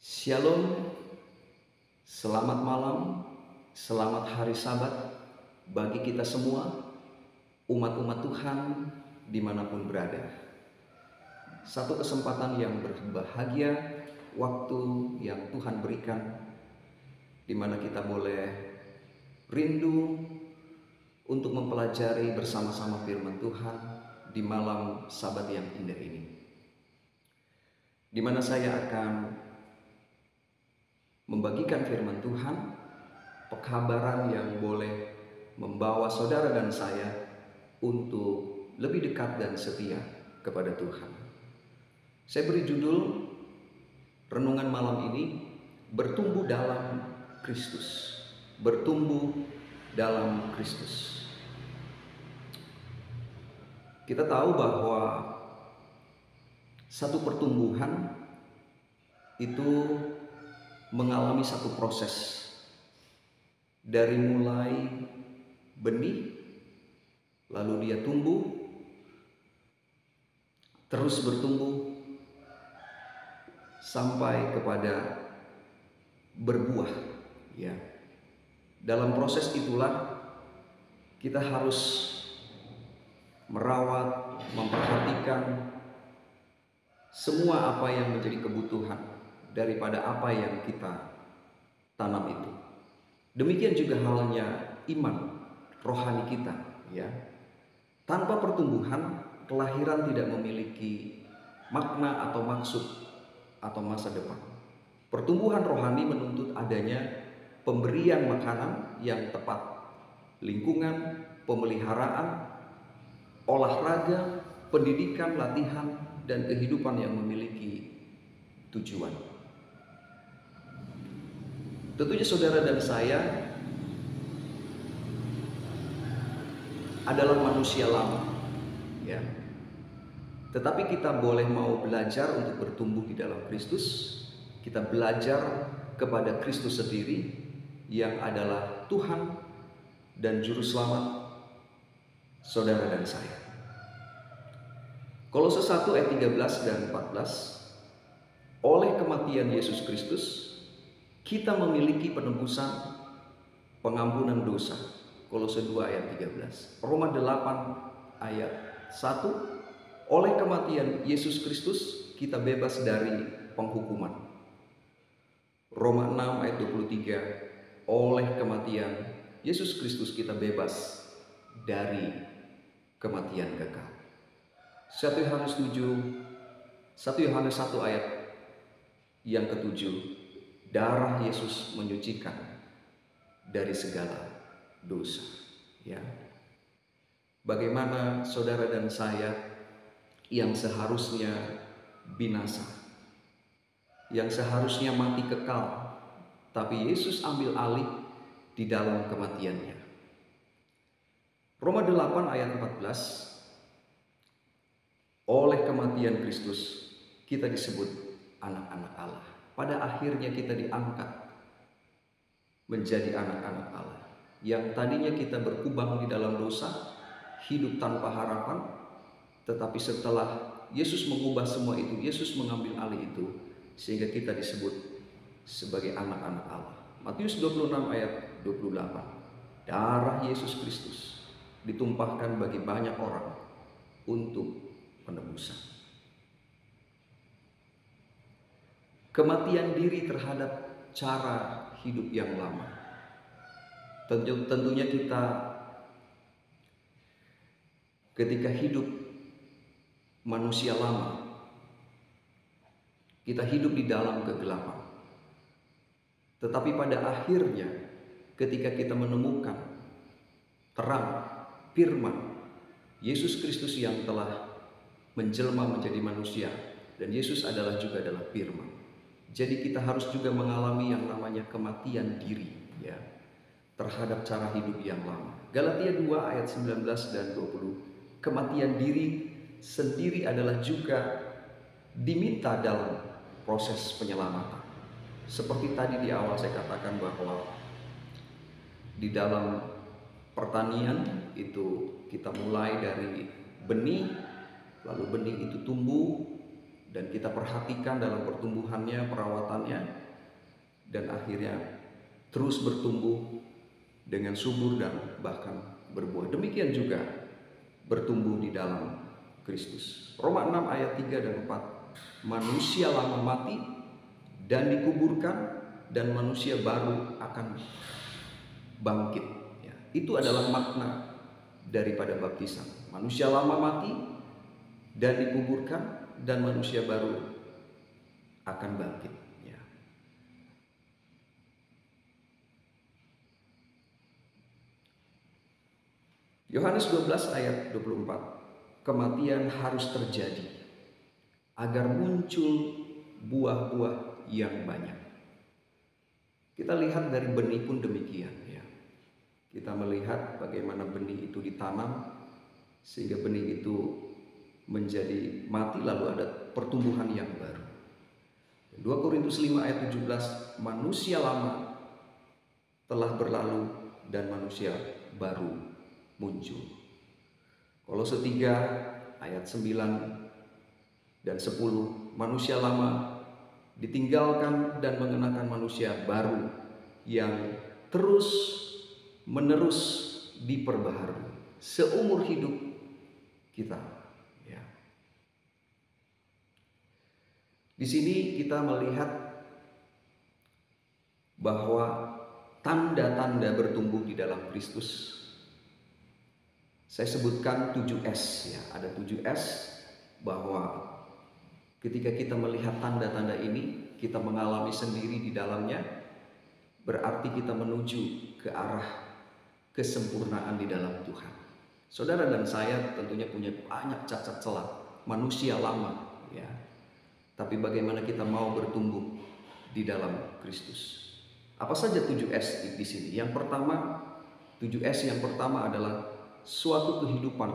Shalom, selamat malam, selamat hari Sabat bagi kita semua, umat-umat Tuhan dimanapun berada. Satu kesempatan yang berbahagia, waktu yang Tuhan berikan, di mana kita boleh rindu untuk mempelajari bersama-sama firman Tuhan di malam Sabat yang indah ini. Di mana saya akan membagikan firman Tuhan, pekabaran yang boleh membawa saudara dan saya untuk lebih dekat dan setia kepada Tuhan. Saya beri judul renungan malam ini, bertumbuh dalam Kristus. Bertumbuh dalam Kristus. Kita tahu bahwa satu pertumbuhan itu mengalami satu proses, dari mulai benih, lalu dia tumbuh, terus bertumbuh, sampai kepada berbuah. Ya, dalam proses itulah kita harus merawat, memperhatikan semua apa yang menjadi kebutuhan daripada apa yang kita tanam itu. Demikian juga halnya iman rohani kita, ya. Tanpa pertumbuhan, kelahiran tidak memiliki makna atau maksud atau masa depan. Pertumbuhan rohani menuntut adanya pemberian makanan yang tepat, lingkungan, pemeliharaan, olahraga, pendidikan, latihan, dan kehidupan yang memiliki tujuan. Tentunya saudara dan saya adalah manusia lama, ya. Tetapi kita boleh mau belajar untuk bertumbuh di dalam Kristus. Kita belajar kepada Kristus sendiri yang adalah Tuhan dan Juru Selamat saudara dan saya. Kolose 1 ayat 13 dan 14, oleh kematian Yesus Kristus kita memiliki penebusan, pengampunan dosa. Kolose 2 ayat 13. Roma 8 ayat 1. Oleh kematian Yesus Kristus kita bebas dari penghukuman. Roma 6 ayat 23. Oleh kematian Yesus Kristus kita bebas dari kematian kekal. 1 Yohanes 7, 1 Yohanes 1 ayat yang ketujuh. Darah Yesus menyucikan dari segala dosa. Ya, bagaimana saudara dan saya yang seharusnya binasa, yang seharusnya mati kekal, tapi Yesus ambil alih di dalam kematiannya. Roma 8 ayat 14, oleh kematian Kristus kita disebut anak-anak Allah. Pada akhirnya kita diangkat menjadi anak-anak Allah. Yang tadinya kita berkubang di dalam dosa, hidup tanpa harapan, tetapi setelah Yesus mengubah semua itu, Yesus mengambil alih itu, sehingga kita disebut sebagai anak-anak Allah. Matius 26 ayat 28. Darah Yesus Kristus ditumpahkan bagi banyak orang untuk penebusan. Kematian diri terhadap cara hidup yang lama. Tentunya kita ketika hidup manusia lama, kita hidup di dalam kegelapan. Tetapi pada akhirnya ketika kita menemukan terang firman Yesus Kristus yang telah menjelma menjadi manusia, dan Yesus adalah firman. Jadi kita harus juga mengalami yang namanya kematian diri, ya, terhadap cara hidup yang lama. Galatia 2 ayat 19 dan 20. Kematian diri sendiri adalah juga diminta dalam proses penyelamatan. Seperti tadi di awal saya katakan bahwa di dalam pertanian itu kita mulai dari benih, lalu benih itu tumbuh dan kita perhatikan dalam pertumbuhannya, perawatannya, dan akhirnya terus bertumbuh dengan subur dan bahkan berbuah. Demikian juga bertumbuh di dalam Kristus. Roma 6 ayat 3 dan 4. Manusia lama mati dan dikuburkan, dan manusia baru akan bangkit. Ya, itu adalah makna daripada baptisan. Manusia lama mati dan dikuburkan, dan manusia baru akan bangkit. Ya. Yohanes 12 ayat 24. Kematian harus terjadi agar muncul buah-buah yang banyak. Kita lihat dari benih pun demikian, ya. Kita melihat bagaimana benih itu ditanam sehingga benih itu menjadi mati, lalu ada pertumbuhan yang baru. 2 Korintus 5 ayat 17, manusia lama telah berlalu dan manusia baru muncul. Kolose 3 ayat 9 dan 10, manusia lama ditinggalkan dan mengenakan manusia baru yang terus menerus diperbaharui seumur hidup kita. Ya. Di sini kita melihat bahwa tanda-tanda bertumbuh di dalam Kristus. Saya sebutkan 7S, ya. Ada 7S, bahwa ketika kita melihat tanda-tanda ini, kita mengalami sendiri di dalamnya, berarti kita menuju ke arah kesempurnaan di dalam Tuhan. Saudara dan saya tentunya punya banyak cacat celah, manusia lama, ya. Tapi bagaimana kita mau bertumbuh di dalam Kristus? Apa saja 7S di sini? Yang pertama, 7S yang pertama adalah suatu kehidupan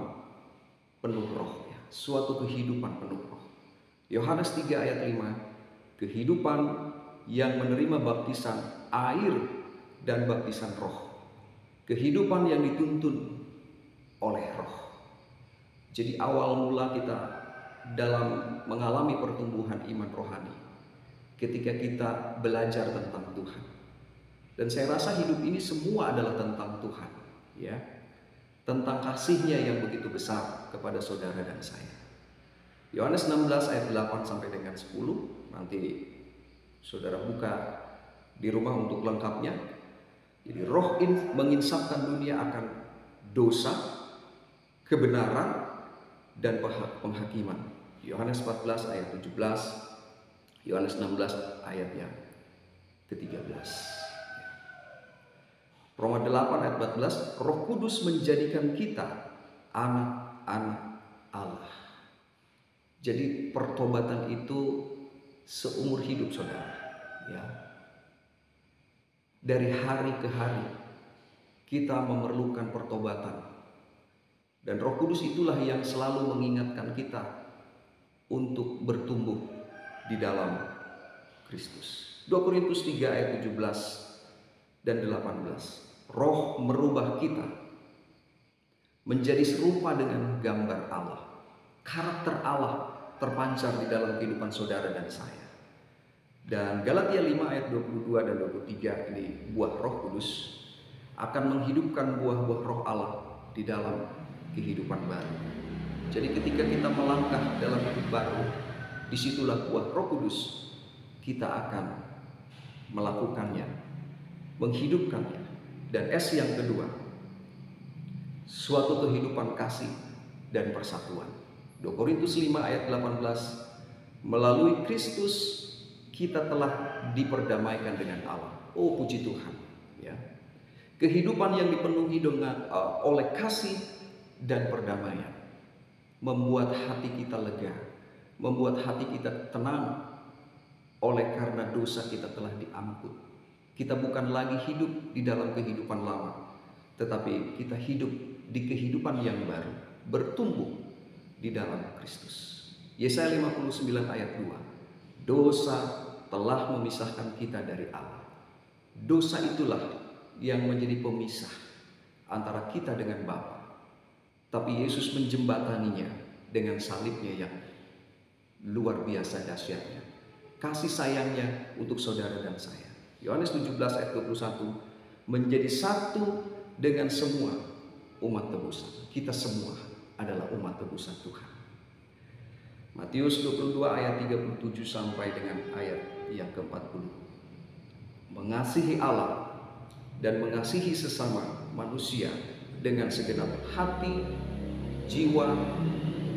penuh roh, ya. Suatu kehidupan penuh roh. Yohanes 3 ayat 5, kehidupan yang menerima baptisan air dan baptisan roh. Kehidupan yang dituntun oleh roh. Jadi awal mula kita dalam mengalami pertumbuhan iman rohani ketika kita belajar tentang Tuhan. Dan saya rasa hidup ini semua adalah tentang Tuhan, ya. Tentang kasih-Nya yang begitu besar kepada saudara dan saya. Yohanes 16 ayat 8 sampai dengan 10, nanti saudara buka di rumah untuk lengkapnya. Jadi roh menginsapkan dunia akan dosa, kebenaran, dan penghakiman. Yohanes 14 ayat 17, Yohanes 16 ayat yang ke-13. Roma 8 ayat 14, Roh Kudus menjadikan kita anak-anak Allah. Jadi pertobatan itu seumur hidup saudara, ya. Dari hari ke hari kita memerlukan pertobatan, dan Roh Kudus itulah yang selalu mengingatkan kita untuk bertumbuh di dalam Kristus. 2 Korintus 3 ayat 17 dan 18, Roh merubah kita menjadi serupa dengan gambar Allah. Karakter Allah terpancar di dalam kehidupan saudara dan saya. Dan Galatia 5 ayat 22 dan 23, ini buah Roh Kudus akan menghidupkan buah-buah Roh Allah di dalam kehidupan baru. Jadi ketika kita melangkah dalam hidup baru, disitulah buah Roh Kudus kita akan melakukannya, menghidupkannya. Dan S yang kedua, suatu kehidupan kasih dan persatuan. 2 Korintus 5 ayat 18, melalui Kristus kita telah diperdamaikan dengan Allah. Oh puji Tuhan, ya. Kehidupan yang dipenuhi dengan oleh kasih dan perdamaian membuat hati kita lega, membuat hati kita tenang, oleh karena dosa kita telah diampun. Kita bukan lagi hidup di dalam kehidupan lama, tetapi kita hidup di kehidupan yang baru, bertumbuh di dalam Kristus. Yesaya 59 ayat 2, dosa telah memisahkan kita dari Allah. Dosa itulah yang menjadi pemisah antara kita dengan Bapa. Tapi Yesus menjembataninya dengan salibnya yang luar biasa dahsyatnya. Kasih sayangnya untuk saudara dan saya. Yohanes 17 ayat 21, menjadi satu dengan semua umat tebusan. Kita semua adalah umat tebusan Tuhan. Matius 22 ayat 37 sampai dengan ayat yang ke-40. Mengasihi Allah dan mengasihi sesama manusia dengan segenap hati, jiwa,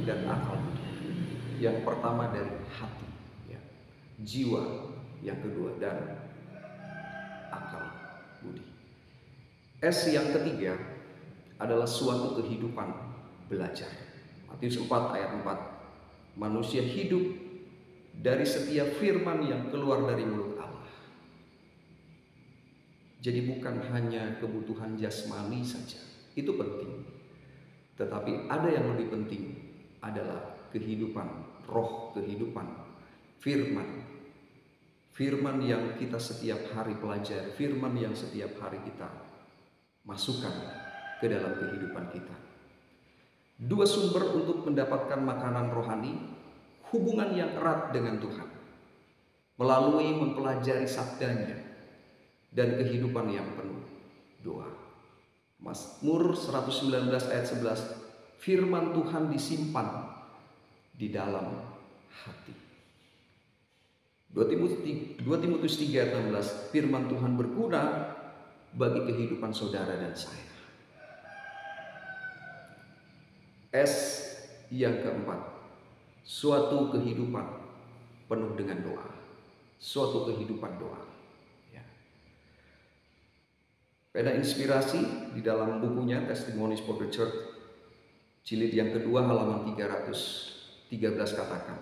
dan akal. Yang pertama dari hati, ya. Jiwa, yang kedua dan akal budi. S yang ketiga adalah suatu kehidupan belajar. Matius 4 ayat 4. Manusia hidup dari setiap firman yang keluar dari mulut Allah. Jadi bukan hanya kebutuhan jasmani saja, itu penting. Tetapi ada yang lebih penting adalah kehidupan roh, kehidupan firman. Firman yang kita setiap hari pelajari, firman yang setiap hari kita masukkan ke dalam kehidupan kita. Dua sumber untuk mendapatkan makanan rohani, hubungan yang erat dengan Tuhan melalui mempelajari sabdanya dan kehidupan yang penuh doa. Mazmur 119 ayat 11, firman Tuhan disimpan di dalam hati. 2 Timotius 3 ayat 16, firman Tuhan berguna bagi kehidupan saudara dan saya. S yang keempat, suatu kehidupan penuh dengan doa. Suatu kehidupan doa. Ya. Pena inspirasi di dalam bukunya Testimonies for the Church, jilid yang kedua halaman 313 katakan,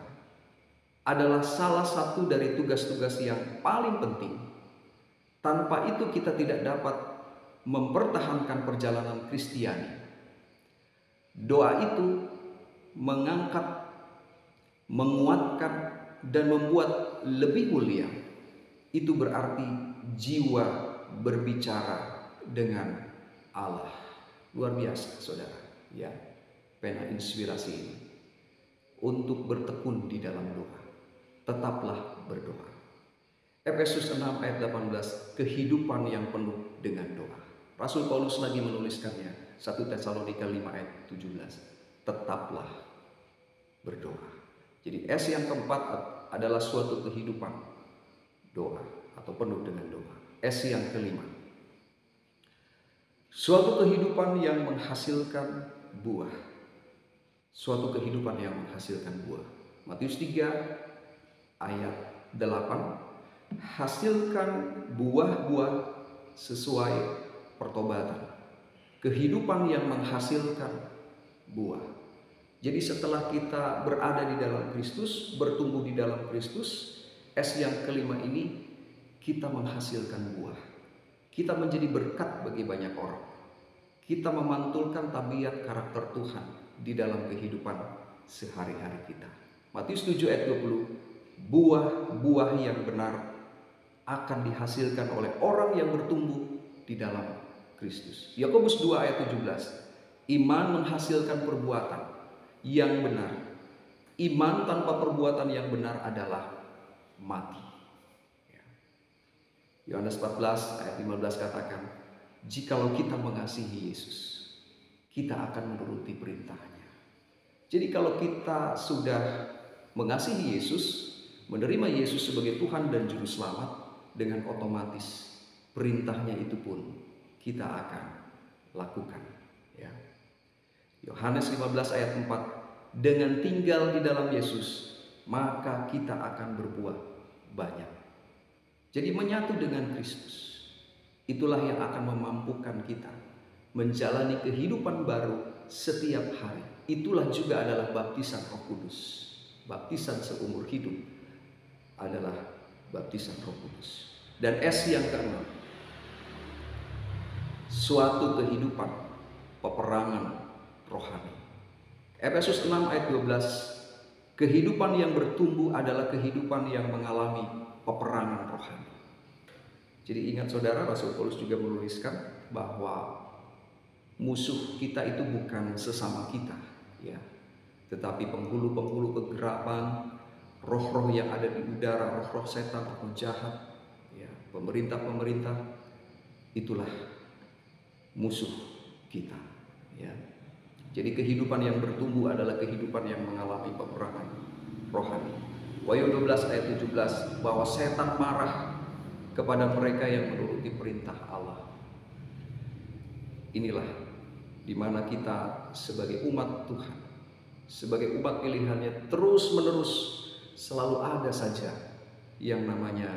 adalah salah satu dari tugas-tugas yang paling penting. Tanpa itu kita tidak dapat mempertahankan perjalanan Kristiani. Doa itu mengangkat, menguatkan, dan membuat lebih mulia. Itu berarti jiwa berbicara dengan Allah. Luar biasa, saudara. Ya, pena inspirasi ini untuk bertekun di dalam doa. Tetaplah berdoa. Efesus 6 ayat 18, kehidupan yang penuh dengan doa. Rasul Paulus lagi menuliskannya. 1 Tesalonika 5 ayat 17. Tetaplah berdoa. Jadi S yang keempat adalah suatu kehidupan doa atau penuh dengan doa. S yang kelima, suatu kehidupan yang menghasilkan buah. Suatu kehidupan yang menghasilkan buah. Matius 3 ayat 8, hasilkan buah-buah sesuai pertobatan. Kehidupan yang menghasilkan buah. Jadi setelah kita berada di dalam Kristus, bertumbuh di dalam Kristus, S yang kelima ini, kita menghasilkan buah. Kita menjadi berkat bagi banyak orang. Kita memantulkan tabiat karakter Tuhan di dalam kehidupan sehari-hari kita. Matius 7 ayat 20, buah-buah yang benar akan dihasilkan oleh orang yang bertumbuh di dalam Kristus. Yakobus 2 ayat 17, iman menghasilkan perbuatan yang benar. Iman tanpa perbuatan yang benar adalah mati. Yohanes 14 ayat 15 katakan, jikalau kita mengasihi Yesus, kita akan menuruti perintahnya. Jadi kalau kita sudah mengasihi Yesus, menerima Yesus sebagai Tuhan dan Juru Selamat, dengan otomatis perintahnya itu pun kita akan lakukan. Ya. Yohanes 15 ayat 4, dengan tinggal di dalam Yesus, maka kita akan berbuah banyak. Jadi menyatu dengan Kristus, itulah yang akan memampukan kita menjalani kehidupan baru setiap hari. Itulah juga adalah baptisan Roh Kudus. Baptisan seumur hidup adalah baptisan Roh Kudus. Dan S yang keenam, suatu kehidupan peperangan rohani. Efesus 6 ayat 12, kehidupan yang bertumbuh adalah kehidupan yang mengalami peperangan rohani. Jadi ingat saudara, Rasul Paulus juga menuliskan bahwa musuh kita itu bukan sesama kita, ya, tetapi penghulu-penghulu kegelapan, roh-roh yang ada di udara, roh-roh setan, roh jahat, ya, pemerintah-pemerintah, itulah musuh kita, ya. Jadi kehidupan yang bertumbuh adalah kehidupan yang mengalami peperangan rohani. Wahyu 12 ayat 17, bahwa setan marah kepada mereka yang menuruti perintah Allah. Inilah di mana kita sebagai umat Tuhan, sebagai umat pilihannya, terus-menerus selalu ada saja yang namanya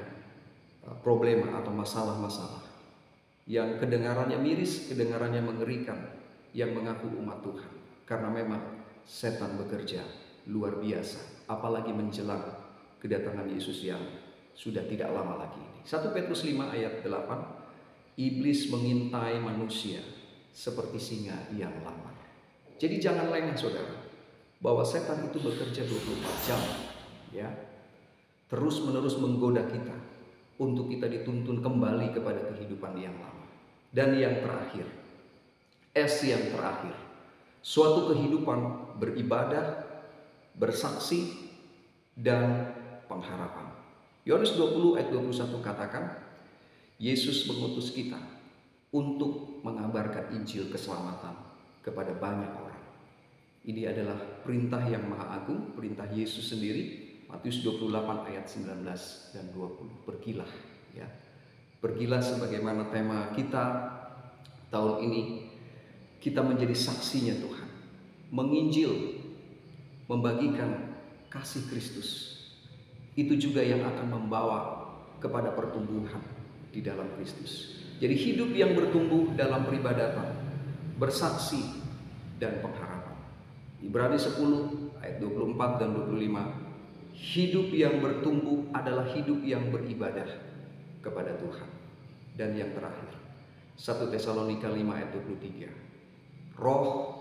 problema atau masalah-masalah yang kedengarannya miris, kedengarannya mengerikan, yang mengaku umat Tuhan. Karena memang setan bekerja luar biasa, apalagi menjelang kedatangan Yesus yang sudah tidak lama lagi ini. 1 Petrus 5 ayat 8, iblis mengintai manusia seperti singa yang lapar. Jadi jangan lengah saudara, bahwa setan itu bekerja 24 jam, ya, terus-menerus menggoda kita untuk kita dituntun kembali kepada kehidupan yang lama. Dan yang terakhir, yang terakhir, suatu kehidupan beribadah, bersaksi, dan pengharapan. Yohanes 20 ayat 21 katakan, Yesus mengutus kita untuk mengabarkan Injil keselamatan kepada banyak orang. Ini adalah perintah yang maha agung, perintah Yesus sendiri. Matius 28 ayat 19 dan 20. Pergilah, ya. Pergilah sebagaimana tema kita tahun ini. Kita menjadi saksinya Tuhan, menginjil, membagikan kasih Kristus. Itu juga yang akan membawa kepada pertumbuhan di dalam Kristus. Jadi hidup yang bertumbuh dalam peribadatan, bersaksi, dan pengharapan. Ibrani 10 ayat 24 dan 25. Hidup yang bertumbuh adalah hidup yang beribadah kepada Tuhan. Dan yang terakhir, 1 Tesalonika 5 ayat 23. Roh,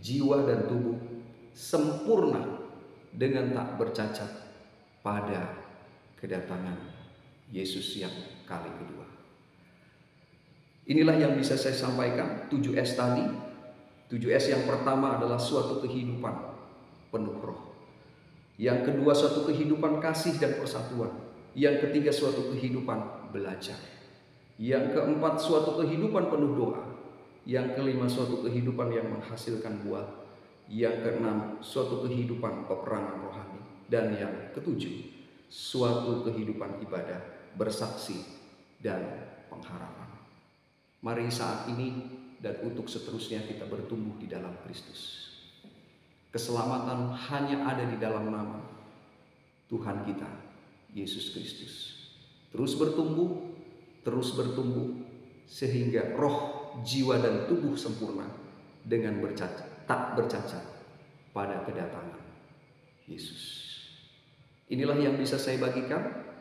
jiwa, dan tubuh sempurna dengan tak bercacat pada kedatangan Yesus yang kali kedua. Inilah yang bisa saya sampaikan, 7S tadi. 7S yang pertama adalah suatu kehidupan penuh roh. Yang kedua, suatu kehidupan kasih dan persatuan. Yang ketiga, suatu kehidupan belajar. Yang keempat, suatu kehidupan penuh doa. Yang kelima, suatu kehidupan yang menghasilkan buah. Yang keenam, suatu kehidupan peperangan rohani. Dan yang ketujuh, suatu kehidupan ibadah, bersaksi, dan pengharapan. Mari saat ini dan untuk seterusnya kita bertumbuh di dalam Kristus. Keselamatan hanya ada di dalam nama Tuhan kita, Yesus Kristus. Terus bertumbuh, sehingga roh, jiwa, dan tubuh sempurna dengan tak bercacat pada kedatangan Yesus. Inilah yang bisa saya bagikan.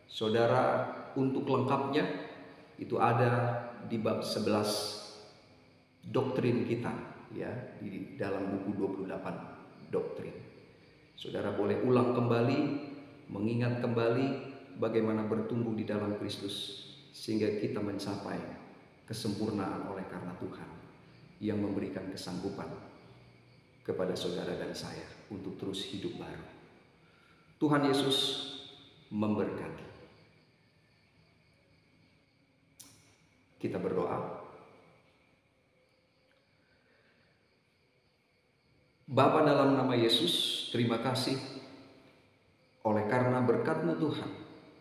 Saudara, untuk lengkapnya itu ada di bab 11 doktrin kita, ya, di dalam buku 28 doktrin. Saudara boleh ulang kembali, mengingat kembali bagaimana bertumbuh di dalam Kristus sehingga kita mencapai kesempurnaan oleh karena Tuhan yang memberikan kesanggupan kepada saudara dan saya untuk terus hidup baru. Tuhan Yesus memberkati. Kita berdoa. Bapa, dalam nama Yesus, terima kasih oleh karena berkat-Mu Tuhan,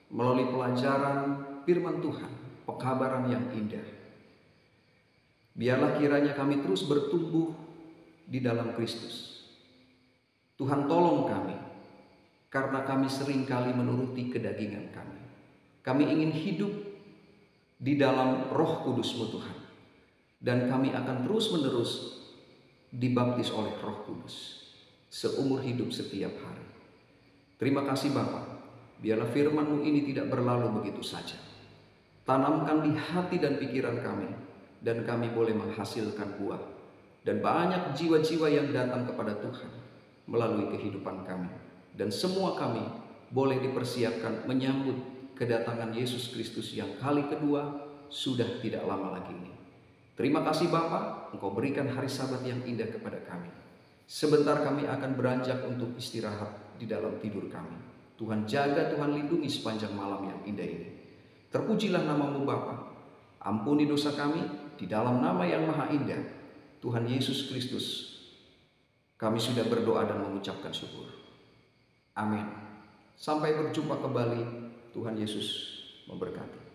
melalui pelajaran firman Tuhan, pekabaran yang indah. Biarlah kiranya kami terus bertumbuh di dalam Kristus. Tuhan, tolong kami, karena kami seringkali menuruti kedagingan kami. Kami ingin hidup di dalam Roh Kudus-Mu Tuhan, dan kami akan terus-menerus dibaptis oleh Roh Kudus seumur hidup setiap hari. Terima kasih Bapa, biarlah firman-Mu ini tidak berlalu begitu saja. Tanamkan di hati dan pikiran kami, dan kami boleh menghasilkan buah. Dan banyak jiwa-jiwa yang datang kepada Tuhan melalui kehidupan kami. Dan semua kami boleh dipersiapkan menyambut kedatangan Yesus Kristus yang kali kedua sudah tidak lama lagi ini. Terima kasih Bapa, Engkau berikan hari Sabat yang indah kepada kami. Sebentar kami akan beranjak untuk istirahat di dalam tidur kami. Tuhan jaga, Tuhan lindungi sepanjang malam yang indah ini. Terpujilah nama-Mu Bapa. Ampuni dosa kami di dalam nama yang maha indah, Tuhan Yesus Kristus. Kami sudah berdoa dan mengucapkan syukur. Amin. Sampai berjumpa kembali. Tuhan Yesus memberkati.